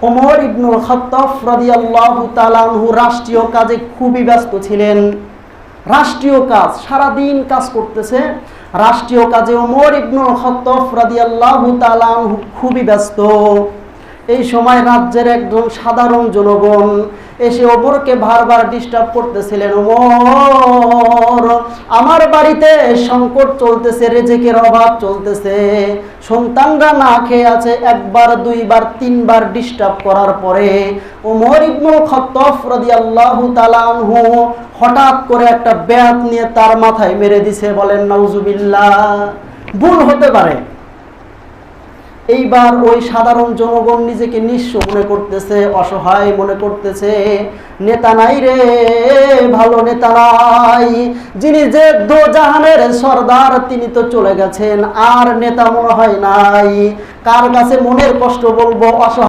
ওমর ইবনুল খাত্তাব রাদিয়াল্লাহু তাআলা আনহু রাষ্ট্রীয় কাজে খুবই ব্যস্ত ছিলেন। রাষ্ট্রীয় কাজ, সারাদিন কাজ করতেছে। রাষ্ট্রীয় কাজে ওমর ইবনুল খাত্তাব রাদিয়াল্লাহু তাআলা আনহু খুবই ব্যস্ত। এই সময় রাজ্যের একজন সাধারণ জনগণ এসে ওমরকে বারবার ডিস্টার্ব করতেছিলেন, ওমর, আমার বাড়িতে সংকট চলতেছে, রিজিকের অভাব চলতেছে, সন্তানরা না খেয়ে আছে। একবার, দুইবার, তিনবার ডিস্টার্ব করার পরে ওমর ইবনুল খাত্তাব রাদিয়াল্লাহু তাআলা আনহু হঠাৎ করে একটা ব্যাট নিয়ে তার মাথায় মেরে দিছে। বলেন নাউজুবিল্লাহ। ভুল হতে পারে। এইবার ওই সাধারণ জনগণ নিজেকে নিঃস্ব মনে করতেছে, অসহায় মনে করতেছে। নেতা নাই রে, ভালো নেতা নাই। যিনি যে দো জাহানের সর্দার তিনি তো চলে গেছেন, আর নেতা মনে হয় নাই। কার কাছে মনের কষ্ট বলবো? অসহায়